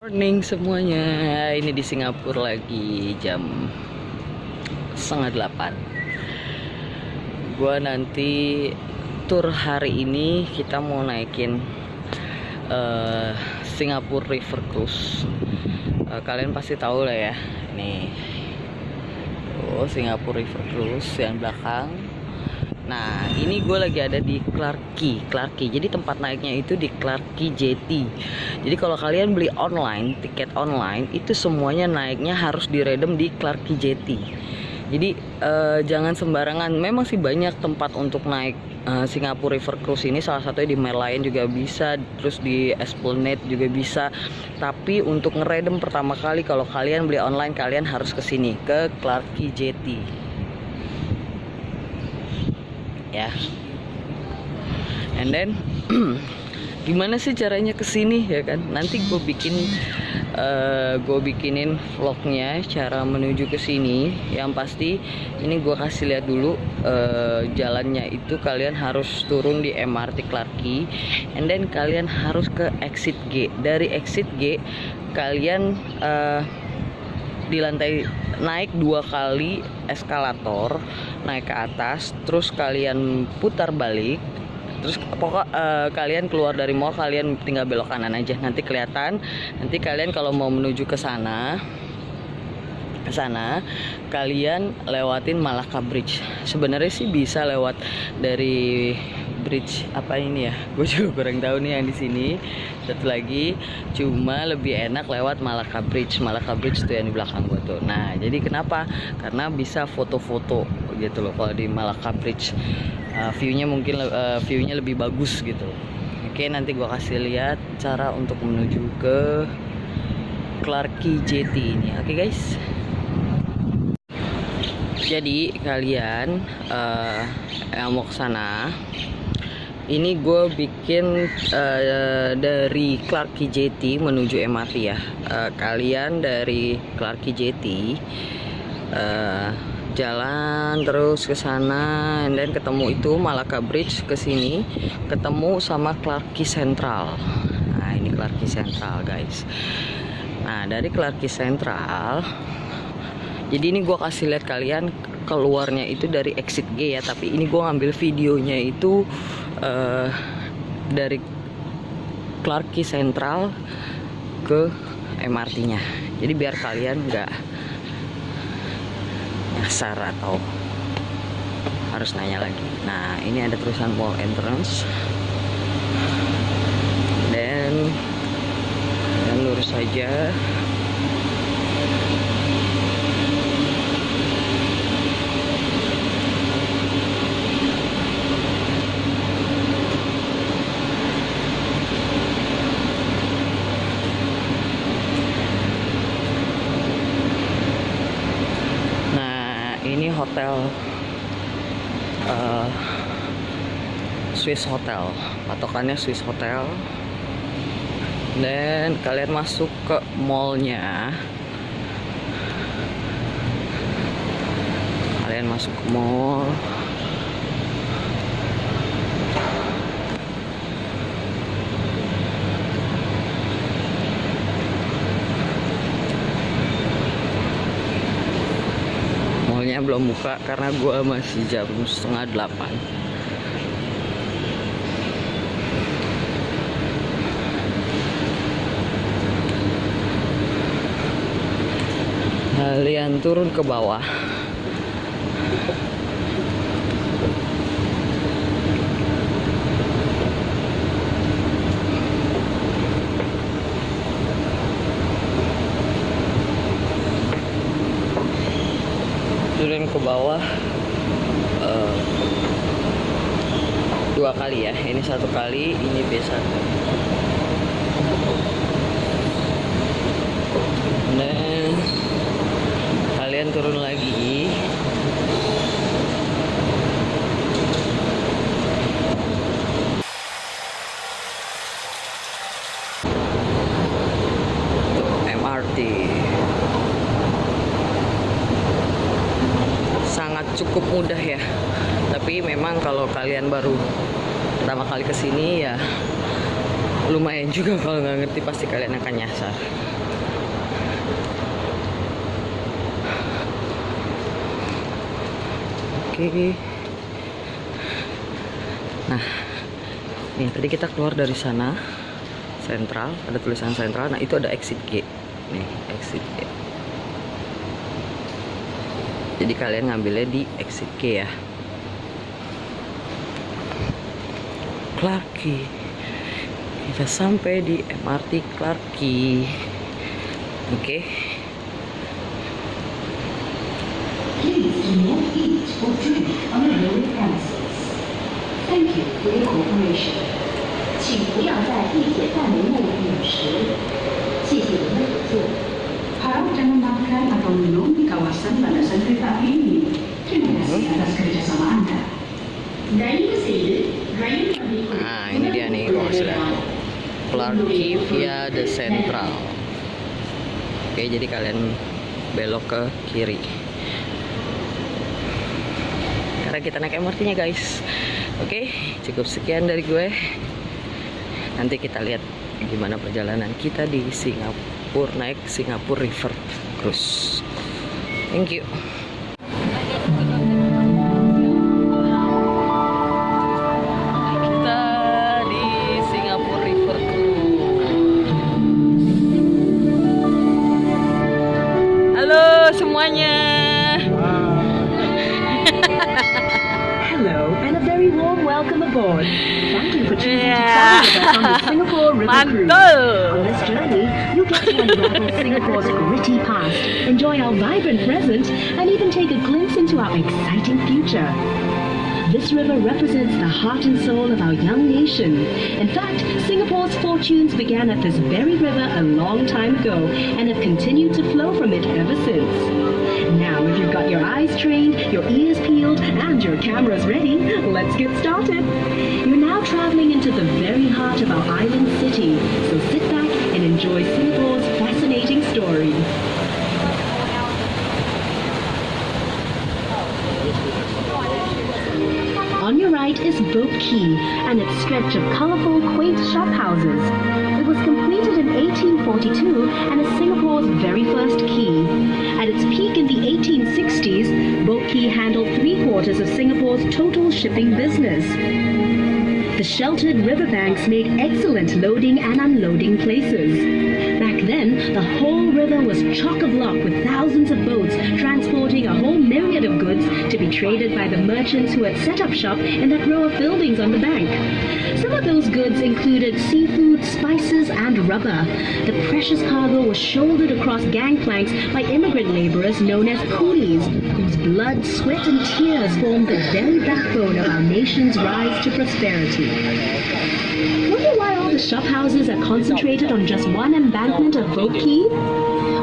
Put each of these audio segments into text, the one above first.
Morning semuanya, ini di Singapura lagi jam 7:30. Gua nanti tur hari ini kita mau naikin Singapura River Cruise. Kalian pasti tahu lah ya, nih Singapura River Cruise yang belakang. Nah, ini gue lagi ada di Clarke Quay. Jadi tempat naiknya itu di Clarke Quay Jetty. Jadi kalau kalian beli online, tiket online, itu semuanya naiknya harus di Redem di Clarke Quay Jetty. Jadi jangan sembarangan. Memang sih banyak tempat untuk naik Singapura River Cruise ini. Salah satunya di Merlion juga bisa, terus di Esplenade juga bisa. Tapi untuk ngeredem pertama kali kalau kalian beli online, kalian harus ke sini, ke Clarke Quay Jetty. Ya, and then gimana sih caranya kesini ya kan? Nanti gue bikinin vlognya cara menuju ke sini. Yang pasti ini gue kasih lihat dulu jalannya itu. Kalian harus turun di MRT Clarke Quay, and then kalian harus ke exit G. Dari exit G kalian di lantai naik 2 kali eskalator naik ke atas, terus kalian putar balik, terus kalian keluar dari mall, kalian tinggal belok kanan aja, nanti kelihatan. Nanti kalian kalau mau menuju ke sana kalian lewatin Malacca Bridge. Sebenarnya sih bisa lewat dari bridge apa ini ya, gue juga kurang tahu nih yang di sini. Satu lagi, cuma lebih enak lewat Malacca Bridge. Malacca Bridge itu yang di belakang gue tuh. Nah, jadi kenapa? Karena bisa foto-foto gitu loh kalau di Malacca Bridge. Viewnya lebih bagus gitu. Oke, nanti gue kasih lihat cara untuk menuju ke Clarke Quay Jetty ini. Oke guys. Jadi kalian yang mau ke sana, ini gue bikin dari Clarke Quay Jetty menuju MRT ya. Kalian dari Clarke Quay Jetty jalan terus ke sana, dan ketemu itu Malacca Bridge, ke sini ketemu sama Clarke Quay Central. Nah, ini Clarke Quay Central guys. Nah, dari Clarke Quay Central, jadi ini gue kasih lihat kalian keluarnya itu dari exit G ya, tapi ini gue ngambil videonya itu dari Clarke Quay Central ke MRT-nya. Jadi biar kalian nggak nyasar atau harus nanya lagi. Nah, ini ada tulisan mall entrance, dan lurus saja. Ini hotel Swiss Hotel, patokannya Swiss Hotel. Dan kalian masuk ke mallnya. Kalian masuk ke mall. Belum buka karena gua masih jam 7:30. Kalian turun ke bawah. Turun ke bawah 2 kali ya. Ini 1 kali, ini B1. Dan kalian turun lagi. MRT. Cukup mudah ya, tapi memang kalau kalian baru pertama kali kesini ya lumayan juga, kalau nggak ngerti pasti kalian akan nyasar. Oke. Nah, nih tadi kita keluar dari sana, sentral, ada tulisan sentral. Nah, itu ada exit G. Nih, exit G. Jadi kalian ngambilnya di exit G ya. Clarke Quay. Kita sampai di MRT Clarke Quay. Oke. Please do not eat or drink on the railway premises. Thank you for your cooperation. 请不要在地铁范围内饮食。谢谢您的合作。Harap jangan makan atau minum di kawasan landasan kereta api ini. Terima kasih atas kerjasama Anda. Nah, ini dia nih kalau sudah Clarke Quay via the Central. Oke, jadi kalian belok ke kiri. Karena kita naik MRT-nya guys. Oke, cukup sekian dari gue. Nanti kita lihat gimana perjalanan kita di Singapura, naik Singapura River Cruise. Thank you. Kita di Singapura River Cruise. Halo semuanya. Hello and a very warm welcome aboard. Thank you for choosing to travel with us on the Singapore River Cruise. On this journey, you'll get to unravel Singapore's gritty past, enjoy our vibrant present, and even take a glimpse into our exciting future. This river represents the heart and soul of our young nation. In fact, Singapore's fortunes began at this very river a long time ago and have continued to flow from it ever since. Now, if you've got your eyes trained, your ears peeled, and your cameras ready, let's get started. You're now traveling into the very heart of our island city, so sit back and enjoy Singapore's fascinating story. On your right is Boat Quay and its stretch of colourful, quaint shop houses. It was completed in 1842 and is Singapore's very first quay. At its peak in the 1860s, Boat Quay handled 3/4 of Singapore's total shipping business. The sheltered riverbanks made excellent loading and unloading places. Back then, the whole river was chock-a-block with thousands of boats transporting a whole myriad of goods to be traded by the merchants who had set up shop in that row of buildings on the bank. Some of those goods included seafood, spices, and rubber. The precious cargo was shouldered across gangplanks by immigrant laborers known as coolies, whose blood, sweat, and tears formed the very backbone of our nation's rise to prosperity. Wonder why all the shop houses are concentrated on just one embankment of Boat Quay?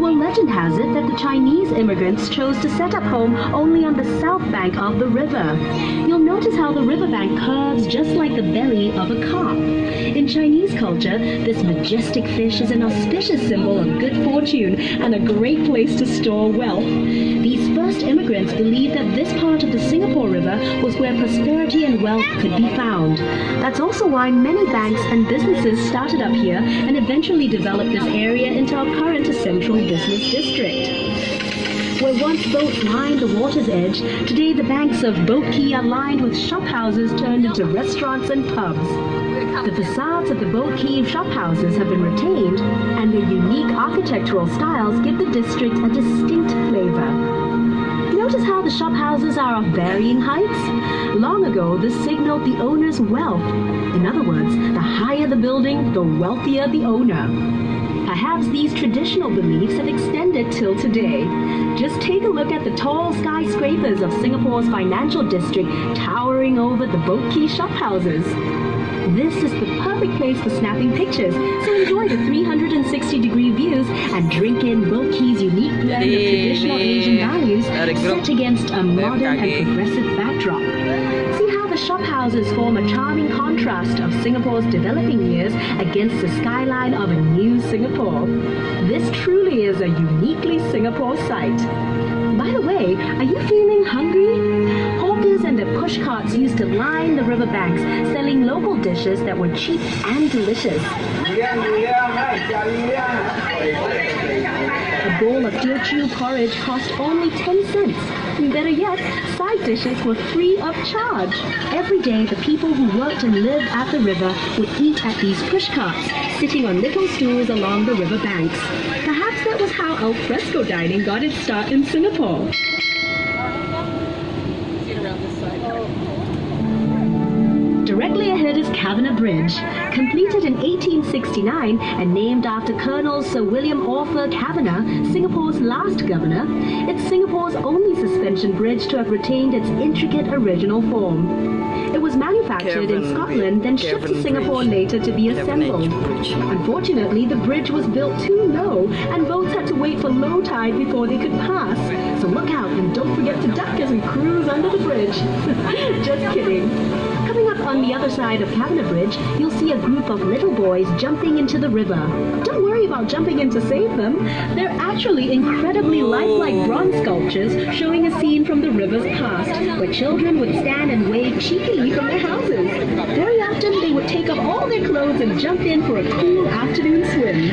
Well, legend has it that the Chinese immigrants chose to set up home only on the south bank of the river. You'll notice how the riverbank curves just like the belly of a carp. In Chinese culture, this majestic fish is an auspicious symbol of good fortune and a great place to store wealth. These first immigrants believed that this part of the Singapore River was where prosperity and wealth could be found. That's also why many banks and businesses started up here and eventually developed this area into our current central business district. Where once boats lined the water's edge, today the banks of Boat Quay are lined with shop houses turned into restaurants and pubs. The facades of the Boat Quay shop houses have been retained, and their unique architectural styles give the district a distinct flavor. Notice how the shop houses are of varying heights? Long ago, this signaled the owner's wealth. In other words, the higher the building, the wealthier the owner. Perhaps these traditional beliefs have extended till today. Just take a look at the tall skyscrapers of Singapore's financial district towering over the Boat Quay shop houses. This is the perfect place for snapping pictures, so enjoy the 360-degree views and drink in Boat Quay's unique blend of traditional Asian values set against a modern and progressive backdrop. See how the shop houses form a charming contrast of Singapore's developing years against the skyline of a new Singapore. This truly is a uniquely Singapore sight. By the way, are you feeling hungry? Hawkers and their pushcarts used to line the riverbanks, selling local dishes that were cheap and delicious. A bowl of Teochew porridge cost only 10 cents. Better yet, side dishes were free of charge. Every day, the people who worked and lived at the river would eat at these pushcarts, sitting on little stools along the river banks. Perhaps that was how al fresco dining got its start in Singapore. Directly ahead is Kesana Bridge. Completed in 1869 and named after Colonel Sir William Arthur Kesana, Singapore's last governor, it's Singapore's only suspension bridge to have retained its intricate original form. It was manufactured in Scotland, then shipped to Singapore later to be assembled. Unfortunately, the bridge was built too low, and boats had to wait for low tide before they could pass. So look out and don't forget to duck as we cruise under the bridge. Just kidding. Coming up on the other side of Kesana Bridge, you'll see a group of little boys jumping into the river. Don't worry about jumping in to save them. They're actually incredibly lifelike bronze sculptures showing a scene from the river's past, where children would stand and wave cheekily from their houses. Very often they would take off all their clothes and jump in for a cool afternoon swim.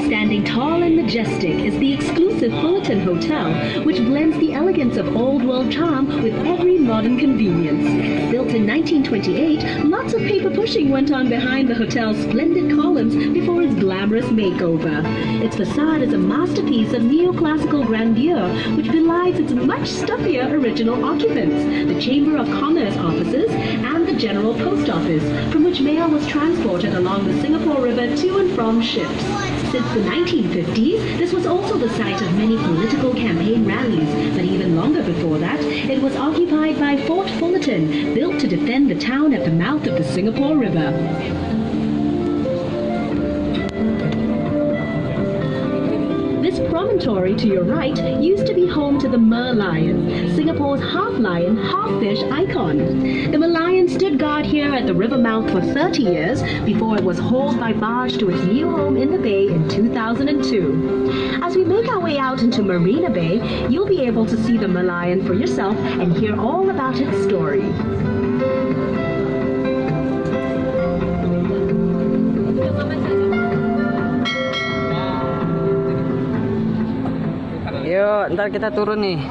Standing tall and majestic is the exclusive Fullerton Hotel, which blends the elegance of old world charm with every modern convenience. Built in 1928, lots of paper pushing went on behind the hotel's splendid columns before its glamorous makeover. Its facade is a masterpiece of neoclassical grandeur, which belies its much stuffier original occupants, the Chamber of Commerce offices and the General Post Office, from which mail was transported along the Singapore River to and from ships. Since the 1950s, this was also the site of many political campaign rallies, but even longer before that, it was occupied by Fort Fullerton, built to defend the town at the mouth of the Singapore River. This promontory to your right used to be home to the Merlion, Singapore's half-lion, half-fish icon. The Merlion stood guard here at the river mouth for 30 years before it was hauled by barge to its new home in the bay in 2002. As we make our way out into Marina Bay, you'll be able to see the Merlion for yourself and hear all about its story. Yuk, ntar kita turun nih.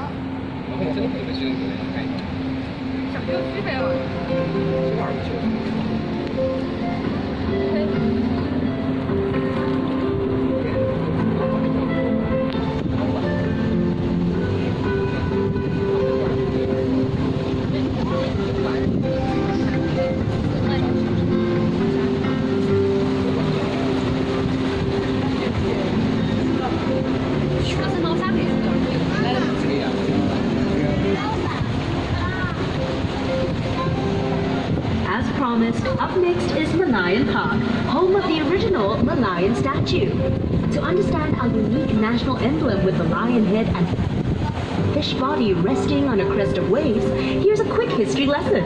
Up next is Merlion Park, home of the original Merlion statue. To understand our unique national emblem with the lion head and fish body resting on a crest of waves, here's a quick history lesson.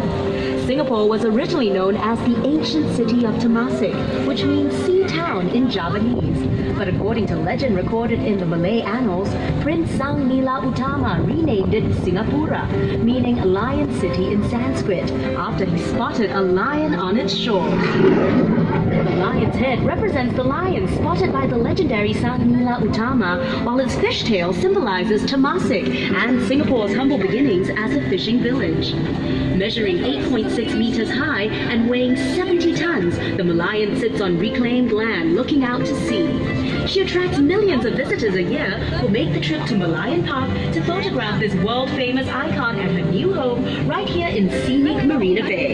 Singapore was originally known as the ancient city of Temasek, which means sea town in Javanese. But according to legend recorded in the Malay annals, Prince Sang Nila Utama renamed it Singapura, meaning lion city in Sanskrit, after he spotted a lion on its shore. The lion's head represents the lion spotted by the legendary Sang Nila Utama, while its fishtail symbolizes Temasek and Singapore's humble beginnings as a fishing village. Measuring 8.6 meters high and weighing 70 tons, the Merlion sits on reclaimed land looking out to sea. She attracts millions of visitors a year who make the trip to Merlion Park to photograph this world-famous icon at her new home right here in scenic Marina Bay.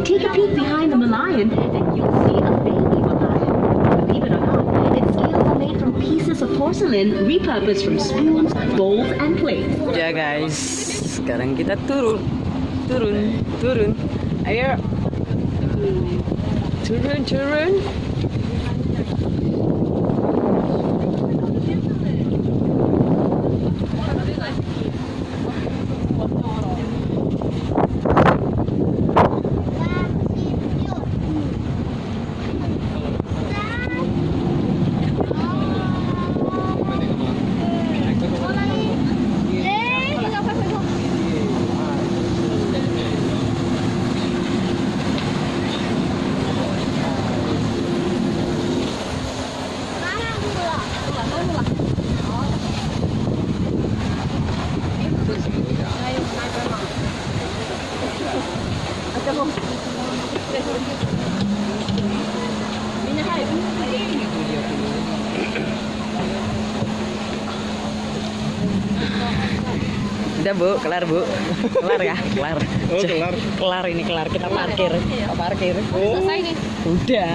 Take a peek behind the Merlion and you'll see a baby Merlion. Believe it or not, its scales are made from pieces of porcelain repurposed from spoons, bowls and plates. Ya guys, sekarang kita turun. Ayo. Turun. Udah Bu, kelar Bu. Kelar ya, kelar. Oh, kelar. Kelar ini kelar. Kita parkir. Kita parkir. Oh. Selesai nih. Udah.